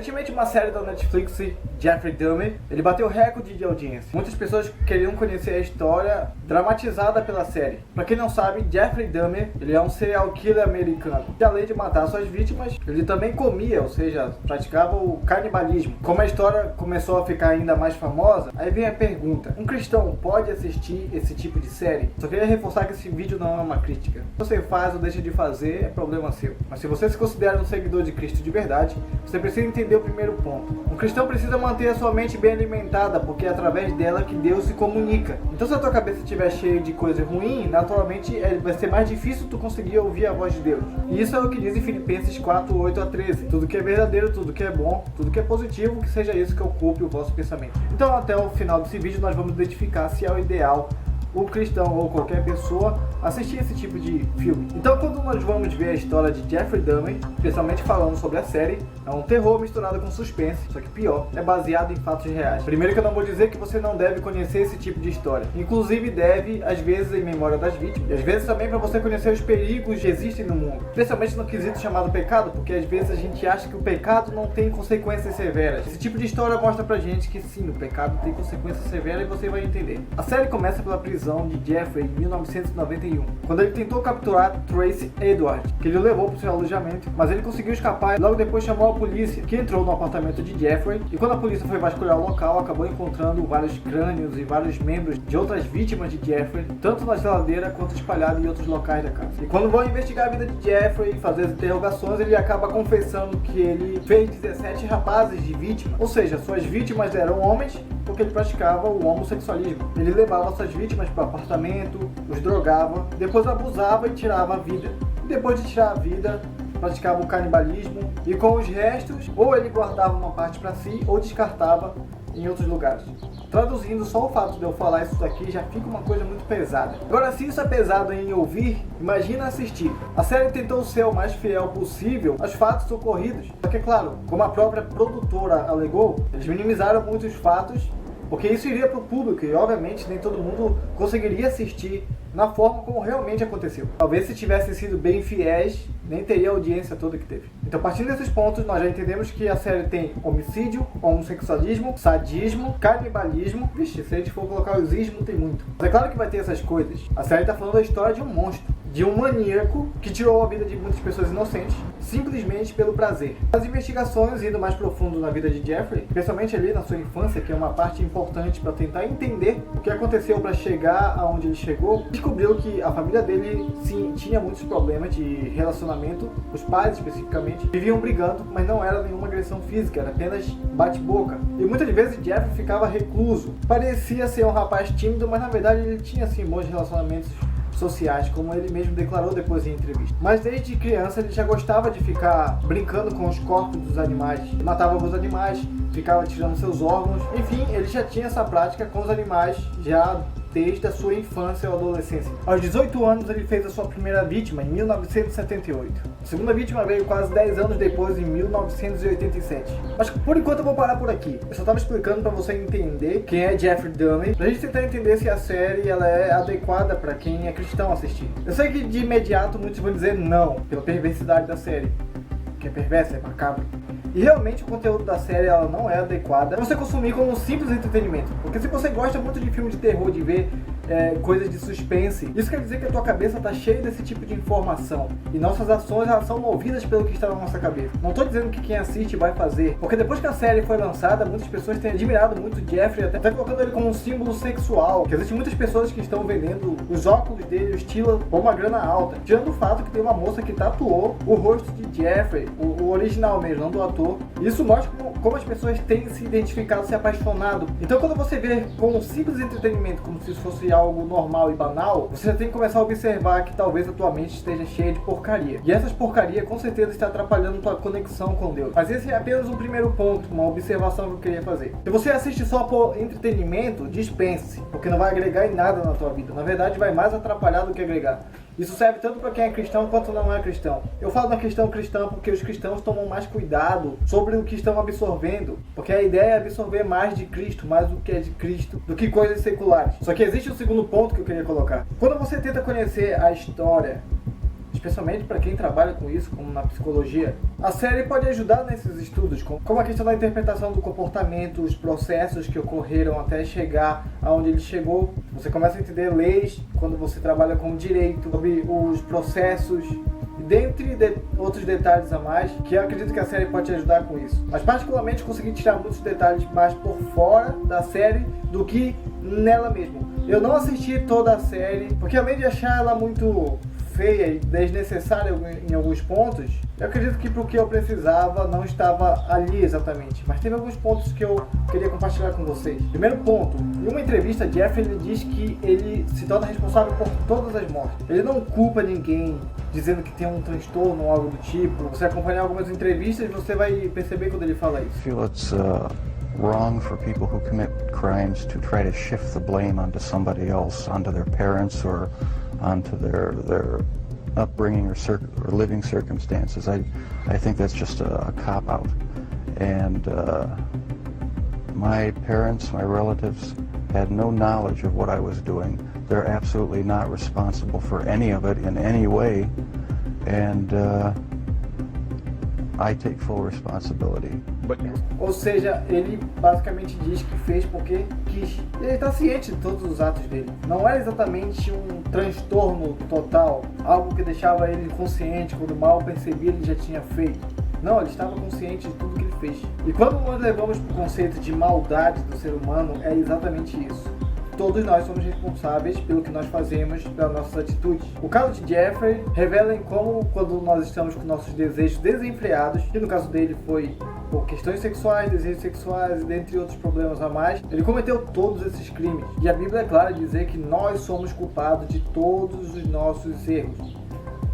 Recentemente, uma série da Netflix, Jeffrey Dahmer, ele bateu recorde de audiência. Muitas pessoas queriam conhecer a história dramatizada pela série. Pra quem não sabe, Jeffrey Dahmer, ele é um serial killer americano. E além de matar suas vítimas, ele também comia, ou seja, praticava o canibalismo. Como a história começou a ficar ainda mais famosa, aí vem a pergunta: um cristão pode assistir esse tipo de série? Só queria reforçar que esse vídeo não é uma crítica. Se você faz ou deixa de fazer, é problema seu. Mas se você se considera um seguidor de Cristo de verdade, você precisa entender o primeiro ponto. Um cristão precisa manter a sua mente bem alimentada, porque é através dela que Deus se comunica. Então, se a tua cabeça estiver cheia de coisa ruim, naturalmente vai ser mais difícil tu conseguir ouvir a voz de Deus. E isso é o que diz em Filipenses 4, 8 a 13. Tudo que é verdadeiro, tudo que é bom, tudo que é positivo, que seja isso que ocupe o vosso pensamento. Então, até o final desse vídeo, nós vamos identificar se é o ideal o cristão ou qualquer pessoa assistir esse tipo de filme. Então, quando nós vamos ver a história de Jeffrey Dahmer, especialmente falando sobre a série, é um terror misturado com suspense, só que pior, é baseado em fatos reais. Primeiro que eu não vou dizer que você não deve conhecer esse tipo de história. Inclusive deve, às vezes, em memória das vítimas, e às vezes também para você conhecer os perigos que existem no mundo, especialmente no quesito chamado pecado, porque às vezes a gente acha que o pecado não tem consequências severas. Esse tipo de história mostra pra gente que sim, o pecado tem consequências severas e você vai entender. A série começa pela prisão de Jeffrey em 1991, quando ele tentou capturar Tracy Edwards, que ele levou para o seu alojamento, mas ele conseguiu escapar e logo depois chamou a polícia, que entrou no apartamento de Jeffrey, e quando a polícia foi vasculhar o local, acabou encontrando vários crânios e vários membros de outras vítimas de Jeffrey, tanto na geladeira quanto espalhados em outros locais da casa. E quando vão investigar a vida de Jeffrey e fazer as interrogações, ele acaba confessando que ele fez 17 rapazes de vítima, ou seja, suas vítimas eram homens, porque ele praticava o homossexualismo. Ele levava suas vítimas para o apartamento, os drogava, depois abusava e tirava a vida. Depois de tirar a vida, praticava o canibalismo e com os restos, ou ele guardava uma parte para si, ou descartava em outros lugares. Traduzindo, só o fato de eu falar isso daqui já fica uma coisa muito pesada. Agora, se isso é pesado em ouvir, imagina assistir. A série tentou ser o mais fiel possível aos fatos ocorridos. Só que, é claro, como a própria produtora alegou, eles minimizaram muitos fatos, porque isso iria para o público e, obviamente, nem todo mundo conseguiria assistir na forma como realmente aconteceu. Talvez se tivessem sido bem fiéis, nem teria a audiência toda que teve. Então, partindo desses pontos, nós já entendemos que a série tem homicídio, homossexualismo, sadismo, canibalismo. Vixe, se a gente for colocar os ismos, tem muito. Mas é claro que vai ter essas coisas. A série está falando da história de um monstro, de um maníaco que tirou a vida de muitas pessoas inocentes, simplesmente pelo prazer. As investigações, indo mais profundo na vida de Jeffrey, especialmente ali na sua infância, que é uma parte importante para tentar entender o que aconteceu para chegar aonde ele chegou, descobriu que a família dele, sim, tinha muitos problemas de relacionamento. Os pais, especificamente, viviam brigando, mas não era nenhuma agressão física, era apenas bate-boca. E muitas vezes Jeffrey ficava recluso. Parecia ser um rapaz tímido, mas na verdade ele tinha, sim, bons relacionamentos sociais, como ele mesmo declarou depois em entrevista. Mas desde criança ele já gostava de ficar brincando com os corpos dos animais. Ele matava alguns animais, ficava tirando seus órgãos. Enfim, ele já tinha essa prática com os animais já desde a sua infância ou adolescência. Aos 18 anos ele fez a sua primeira vítima em 1978. A segunda vítima veio quase 10 anos depois, em 1987. Mas por enquanto eu vou parar por aqui. Eu só estava explicando para você entender quem é Jeffrey Dahmer, pra gente tentar entender se a série ela é adequada para quem é cristão assistir. Eu sei que de imediato muitos vão dizer não, pela perversidade da série, que é perversa, é macabro. E realmente o conteúdo da série ela não é adequada pra você consumir como um simples entretenimento. Porque se você gosta muito de filme de terror, de ver coisas de suspense, isso quer dizer que a tua cabeça está cheia desse tipo de informação. E nossas ações elas são movidas pelo que está na nossa cabeça. Não estou dizendo que quem assiste vai fazer. Porque depois que a série foi lançada, muitas pessoas têm admirado muito Jeffrey, até colocando ele como um símbolo sexual. Que existem muitas pessoas que estão vendendo os óculos dele, o estilo, por uma grana alta. Tirando o fato que tem uma moça que tatuou o rosto de Jeffrey, o original mesmo, não do ator. Isso mostra como as pessoas têm se identificado, se apaixonado. Então quando você vê como um simples entretenimento, como se fosse algo normal e banal, você já tem que começar a observar que talvez a tua mente esteja cheia de porcaria. E essas porcarias com certeza está atrapalhando tua conexão com Deus. Mas esse é apenas um primeiro ponto, uma observação que eu queria fazer. Se você assiste só por entretenimento, dispense, porque não vai agregar em nada na tua vida. Na verdade vai mais atrapalhar do que agregar. Isso serve tanto para quem é cristão quanto não é cristão. Eu falo na questão cristã porque os cristãos tomam mais cuidado sobre o que estão absorvendo, porque a ideia é absorver mais de Cristo, mais do que é de Cristo, do que coisas seculares. Só que existe um segundo ponto que eu queria colocar. Quando você tenta conhecer a história especialmente para quem trabalha com isso, como na psicologia. A série pode ajudar nesses estudos, como a questão da interpretação do comportamento, os processos que ocorreram até chegar aonde ele chegou. Você começa a entender leis quando você trabalha com direito, sobre os processos, dentre outros detalhes a mais, que eu acredito que a série pode te ajudar com isso. Mas particularmente consegui tirar muitos detalhes mais por fora da série do que nela mesmo. Eu não assisti toda a série, porque além de achar ela muito feia e desnecessária em alguns pontos, eu acredito que pro que eu precisava não estava ali exatamente. Mas teve alguns pontos que eu queria compartilhar com vocês. Primeiro ponto, em uma entrevista, Jeffrey ele diz que ele se torna responsável por todas as mortes. Ele não culpa ninguém, dizendo que tem um transtorno ou algo do tipo. Você acompanhar algumas entrevistas, você vai perceber quando ele fala isso. I feel it's wrong for people who commit crimes to try to shift the blame onto somebody else, onto their parents or onto their upbringing or living circumstances. I think that's just a cop-out. And my parents, my relatives, had no knowledge of what I was doing. They're absolutely not responsible for any of it in any way. And I take full responsibility. Ou seja, ele basicamente diz que fez porque quis. Ele está ciente de todos os atos dele. Não era exatamente um transtorno total, algo que deixava ele inconsciente, quando mal percebia ele já tinha feito. Não, ele estava consciente de tudo que ele fez. E quando nós levamos para o conceito de maldade do ser humano, é exatamente isso. Todos nós somos responsáveis pelo que nós fazemos, pelas nossas atitudes. O caso de Jeffrey revela em como, quando nós estamos com nossos desejos desenfreados, que no caso dele foi por questões sexuais, desejos sexuais, dentre outros problemas a mais, ele cometeu todos esses crimes. E a Bíblia é clara em dizer que nós somos culpados de todos os nossos erros.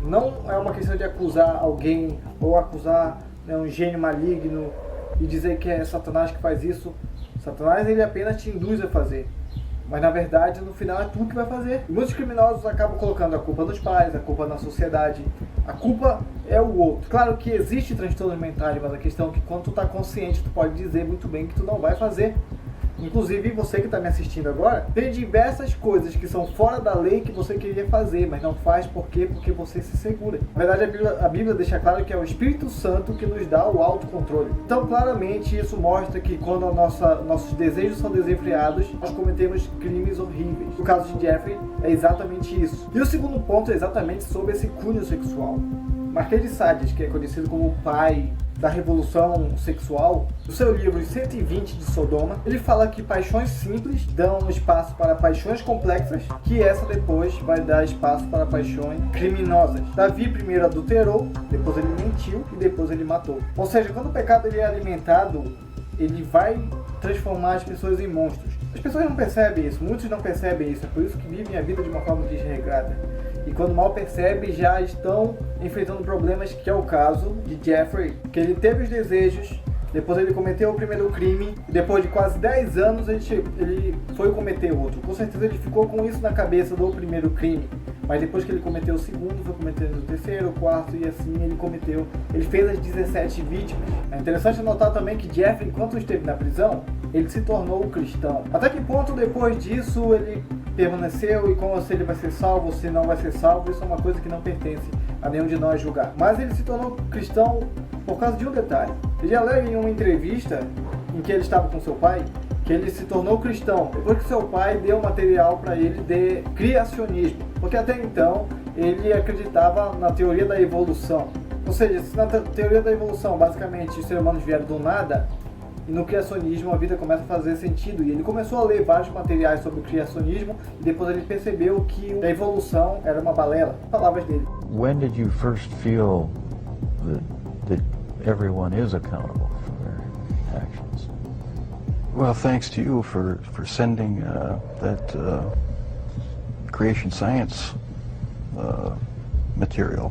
Não é uma questão de acusar alguém ou acusar um gênio maligno e dizer que é Satanás que faz isso. Satanás ele apenas te induz a fazer. Mas na verdade, no final, é tu que vai fazer. E muitos criminosos acabam colocando a culpa nos pais, a culpa na sociedade. A culpa é o outro. Claro que existe transtornos mentais, mas a questão é que quando tu tá consciente, tu pode dizer muito bem que tu não vai fazer. Inclusive, você que está me assistindo agora, tem diversas coisas que são fora da lei que você queria fazer, mas não faz por quê? Porque você se segura. Na verdade, a Bíblia deixa claro que é o Espírito Santo que nos dá o autocontrole. Então, claramente, isso mostra que quando nossos desejos são desenfreados, nós cometemos crimes horríveis. No caso de Jeffrey, é exatamente isso. E o segundo ponto é exatamente sobre esse cunho sexual. Marquês de Sade, que é conhecido como o pai da revolução sexual, no seu livro 120 de Sodoma, ele fala que paixões simples dão espaço para paixões complexas, que essa depois vai dar espaço para paixões criminosas. Davi primeiro adulterou, depois ele mentiu e depois ele matou. Ou seja, quando o pecado ele é alimentado, ele vai transformar as pessoas em monstros. As pessoas não percebem isso, muitos não percebem isso, é por isso que vivem a vida de uma forma desregrada. E quando mal percebem, já estão enfrentando problemas, que é o caso de Jeffrey, que ele teve os desejos, depois ele cometeu o primeiro crime, e depois de quase 10 anos ele foi cometer outro. Com certeza ele ficou com isso na cabeça do primeiro crime, mas depois que ele cometeu o segundo, foi cometendo o terceiro, o quarto, e assim ele fez as 17 vítimas. É interessante notar também que Jeffrey, enquanto esteve na prisão, ele se tornou um cristão. Até que ponto depois disso ele permaneceu e como se ele vai ser salvo ou se não vai ser salvo, isso é uma coisa que não pertence a nenhum de nós julgar. Mas ele se tornou cristão por causa de um detalhe. Ele alega em uma entrevista em que ele estava com seu pai, que ele se tornou cristão depois que seu pai deu material para ele de criacionismo, porque até então ele acreditava na teoria da evolução. Ou seja, se na teoria da evolução basicamente os seres humanos vieram do nada, e no criacionismo a vida começa a fazer sentido, e ele começou a ler vários materiais sobre o criacionismo e depois ele percebeu que a evolução era uma balela. Palavras dele. When did you first feel that everyone is accountable for their actions? Well, thanks to you for sending that creation science material,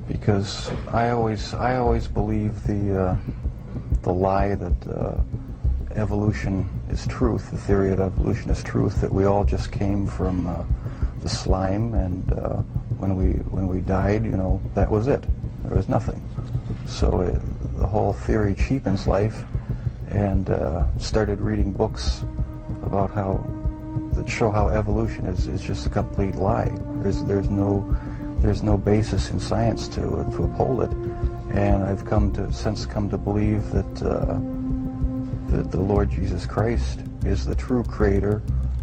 because I always believe the lie that evolution is truth, the theory of evolution is truth, that we all just came from the slime, and when we died, that was it. There was nothing. So the whole theory cheapens life, and started reading books about that show how evolution is just a complete lie. There's no there's no basis in science to uphold it, and I've since come to believe that that the Lord Jesus Christ is the true creator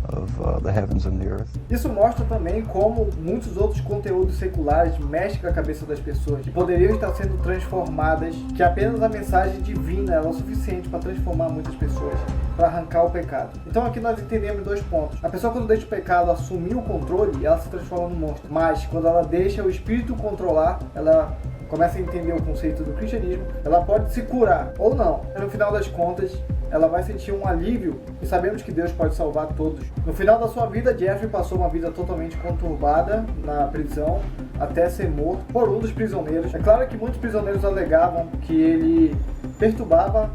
of the heavens and the earth. Isso mostra também como muitos outros conteúdos seculares mexem com a cabeça das pessoas, que poderiam estar sendo transformadas, que apenas a mensagem divina é o suficiente para transformar muitas pessoas, para arrancar o pecado. Então aqui nós entendemos 2 pontos. A pessoa, quando deixa o pecado assumir o controle, ela se transforma num monstro. Mas quando ela deixa o espírito controlar, ela começa a entender o conceito do cristianismo, ela pode se curar ou não. No final das contas, ela vai sentir um alívio e sabemos que Deus pode salvar todos. No final da sua vida, Jeffrey passou uma vida totalmente conturbada na prisão até ser morto por um dos prisioneiros. É claro que muitos prisioneiros alegavam que ele perturbava,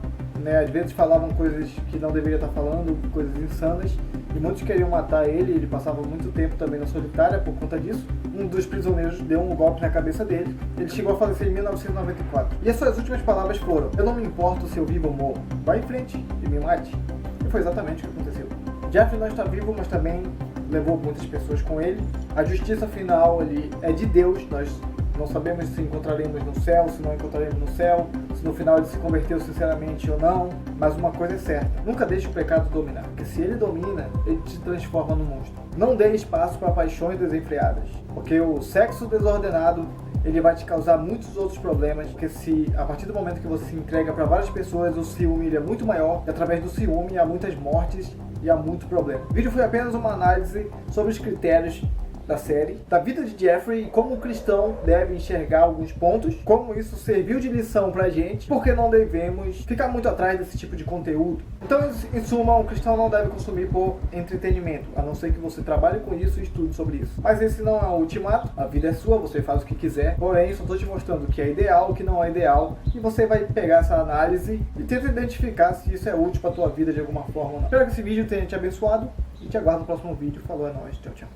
às vezes falavam coisas que não deveria estar falando, coisas insanas, e muitos queriam matar ele. Ele passava muito tempo também na solitária por conta disso. Um dos prisioneiros deu um golpe na cabeça dele. Ele chegou a falecer em 1994. E as suas últimas palavras foram: eu não me importo se eu vivo ou morro, vai em frente e me mate. E foi exatamente o que aconteceu. Jeffrey não está vivo, mas também levou muitas pessoas com ele. A justiça final ali é de Deus. Nós não sabemos se encontraremos no céu, se não encontraremos no céu, se no final ele se converteu sinceramente ou não, mas uma coisa é certa: nunca deixe o pecado dominar, porque se ele domina, ele te transforma num monstro. Não dê espaço para paixões desenfreadas, porque o sexo desordenado ele vai te causar muitos outros problemas, porque se a partir do momento que você se entrega para várias pessoas, o ciúme ele é muito maior, e através do ciúme há muitas mortes e há muito problema. O vídeo foi apenas uma análise sobre os critérios da série, da vida de Jeffrey e como o cristão deve enxergar alguns pontos, como isso serviu de lição pra gente, porque não devemos ficar muito atrás desse tipo de conteúdo. Então, em suma, um cristão não deve consumir por entretenimento, a não ser que você trabalhe com isso e estude sobre isso. Mas esse não é o ultimato, a vida é sua, você faz o que quiser, porém, só estou te mostrando o que é ideal, o que não é ideal, e você vai pegar essa análise e tenta identificar se isso é útil pra tua vida de alguma forma ou não. Espero que esse vídeo tenha te abençoado e te aguardo no próximo vídeo. Falou, é nóis, tchau, tchau.